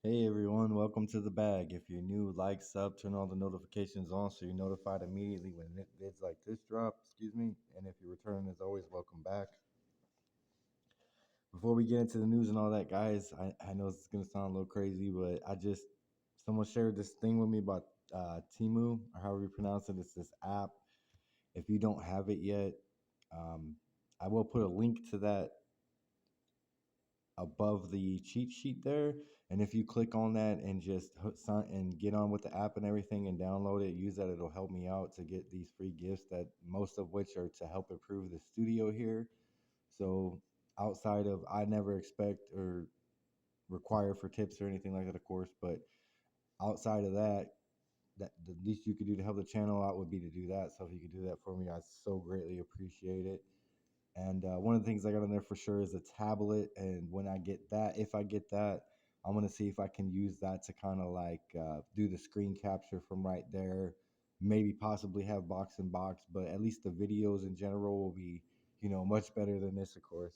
Hey everyone, welcome to the bag. If you're new, like, sub, turn all the notifications on so you're notified immediately when vids like this drop, And if you're returning, as always, welcome back. Before we get into the news and all that, guys, I know it's going to sound a little crazy, but someone shared this thing with me about Timu, or however you pronounce it. It's this app. If you don't have it yet, um, I will put a link to that above the cheat sheet there. And if you click on that and just sign and get on with the app and everything and download it, use that. It'll help me out to get these free gifts, that most of which are to help improve the studio here. So outside of, I never expect or require for tips or anything like that, of course, but outside of that, that the least you could do to help the channel out would be to do that. So if you could do that for me, I so greatly appreciate it. And one of the things I got on there for sure is a tablet. And when I get that, if I get that, I'm going to see if I can use that to kind of like do the screen capture from right there. Maybe possibly have box in box, but at least the videos in general will be, much better than this, of course.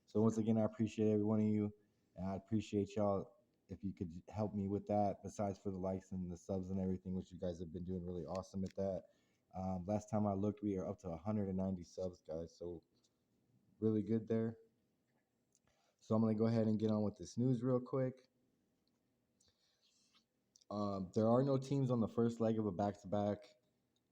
So once again, I appreciate every one of you. And I appreciate y'all if you could help me with that, besides for the likes and the subs and everything, which you guys have been doing really awesome at that. Last time I looked, we are up to 190 subs, guys. So really good there. So I'm going to go ahead and get on with this news real quick. There are no teams on the first leg of a back-to-back.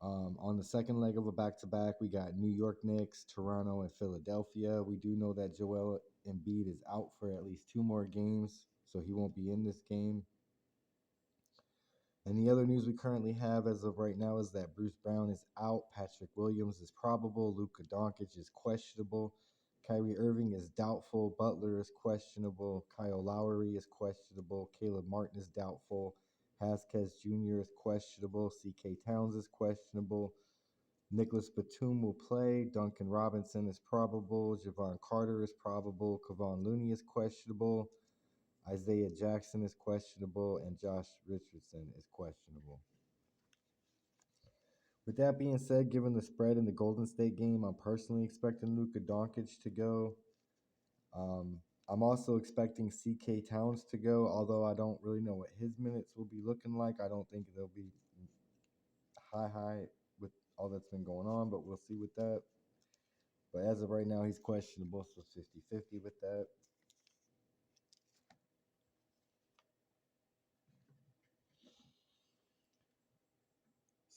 On the second leg of a back-to-back, we got New York Knicks, Toronto, and Philadelphia. We do know that Joel Embiid is out for at least 2 more games, so he won't be in this game. And the other news we currently have as of right now is that Bruce Brown is out, Patrick Williams is probable, Luka Doncic is questionable, Kyrie Irving is doubtful, Butler is questionable, Kyle Lowry is questionable, Caleb Martin is doubtful, Haskins Jr. is questionable, C.K. Towns is questionable, Nicholas Batum will play, Duncan Robinson is probable, Javon Carter is probable, Kevon Looney is questionable, Isaiah Jackson is questionable, and Josh Richardson is questionable. With that being said, given the spread in the Golden State game, I'm personally expecting Luka Doncic to go. I'm also expecting C.K. Towns to go, although I don't really know what his minutes will be looking like. I don't think they'll be high with all that's been going on, but we'll see with that. But as of right now, he's questionable, so 50-50 with that.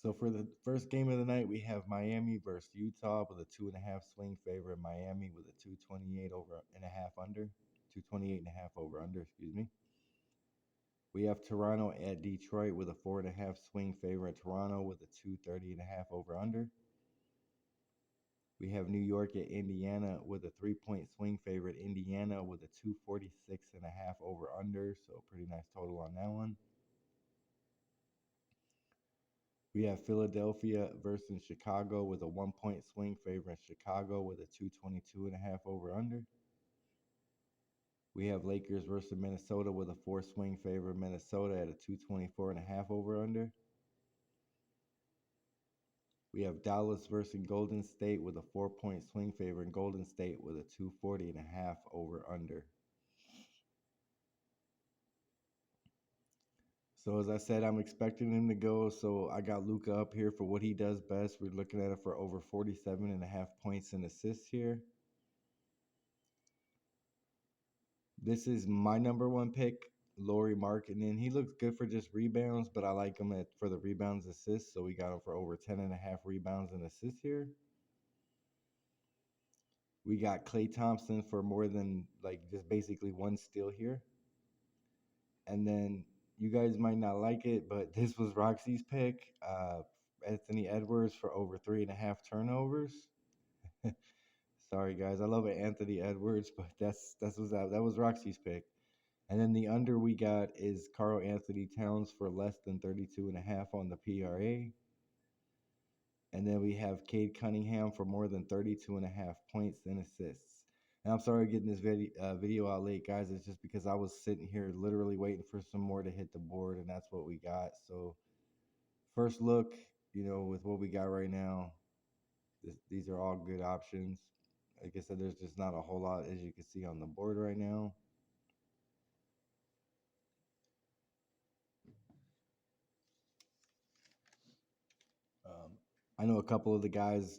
So for the first game of the night, we have Miami versus Utah with a 2.5 swing favorite. Miami with a 228 over and a half under, 228 and a half over under, excuse me. We have Toronto at Detroit with a 4.5 swing favorite. Toronto with a 230 and a half over under. We have New York at Indiana with a 3-point swing favorite. Indiana with a 246 and a half over under, so pretty nice total on that one. We have Philadelphia versus Chicago with a 1-point swing favoring Chicago with a 222 and a half over under. We have Lakers versus Minnesota with a 4 swing favor Minnesota at a 224 and a half over under. We have Dallas versus Golden State with a 4-point swing favor Golden State with a 240 and a half over under. So as I said, I'm expecting him to go. So I got Luka up here for what he does best. We're looking at it for over 47 and a half points and assists here. This is my number one pick, Lauri Markkanen. He looks good for just rebounds, but I like him for the rebounds assists. So we got him for over 10 and a half rebounds and assists here. We got Klay Thompson for more than just basically 1 steal here. And then you guys might not like it, but this was Roxy's pick. Anthony Edwards for over 3.5 turnovers. Sorry guys, I love Anthony Edwards, but that was Roxy's pick. And then the under we got is Karl Anthony Towns for less than 32.5 on the PRA. And then we have Cade Cunningham for more than 32.5 points and assists. And I'm sorry getting this video out late, guys. It's just because I was sitting here literally waiting for some more to hit the board, and that's what we got. So first look, with what we got right now, these are all good options. Like I said, there's just not a whole lot, as you can see on the board right now. I know a couple of the guys,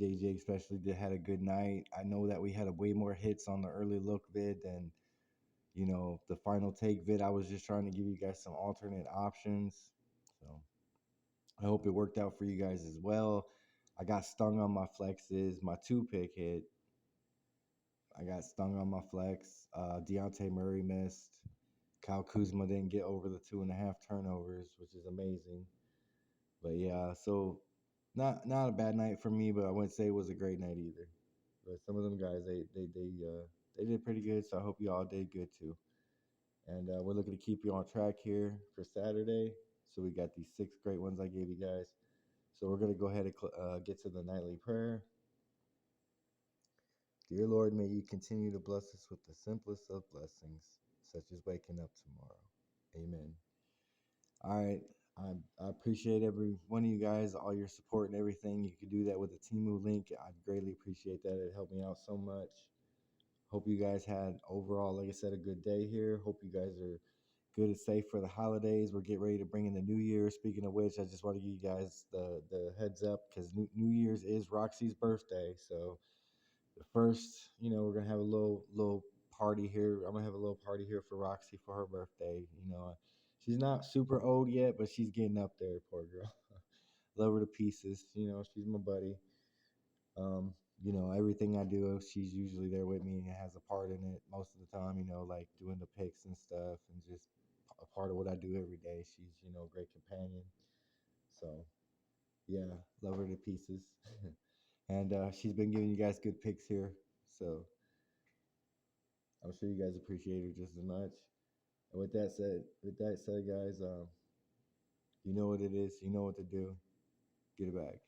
JJ especially, did had a good night. I know that we had a way more hits on the early look vid than the final take vid. I was just trying to give you guys some alternate options. So I hope it worked out for you guys as well. I got stung on my flexes. My two pick hit. I got stung on my flex. Deontay Murray missed. Kyle Kuzma didn't get over the 2.5 turnovers, which is amazing. But yeah, so not a bad night for me, but I wouldn't say it was a great night either. But some of them guys, they did pretty good. So I hope you all did good too. And we're looking to keep you on track here for Saturday. So we got these 6 great ones I gave you guys. So we're gonna go ahead and get to the nightly prayer. Dear Lord, may you continue to bless us with the simplest of blessings, such as waking up tomorrow. Amen. All right. I appreciate every one of you guys, all your support and everything. You could do that with the Timu link. I'd greatly appreciate that. It helped me out so much. Hope you guys had overall, like I said, a good day here. Hope you guys are good and safe for the holidays. We're getting ready to bring in the New Year. Speaking of which, I just want to give you guys the heads up because New Year's is Roxy's birthday. So the first, we're gonna have a little party here. I'm gonna have a little party here for Roxy for her birthday. She's not super old yet, but she's getting up there. Poor girl. Love her to pieces. She's my buddy. Um, everything I do, she's usually there with me and has a part in it most of the time. Like doing the picks and stuff, and just a part of what I do every day. She's a great companion. So yeah, love her to pieces. And she's been giving you guys good picks here. So I'm sure you guys appreciate her just as much. And with that said, guys, you know what it is. You know what to do. Get it back.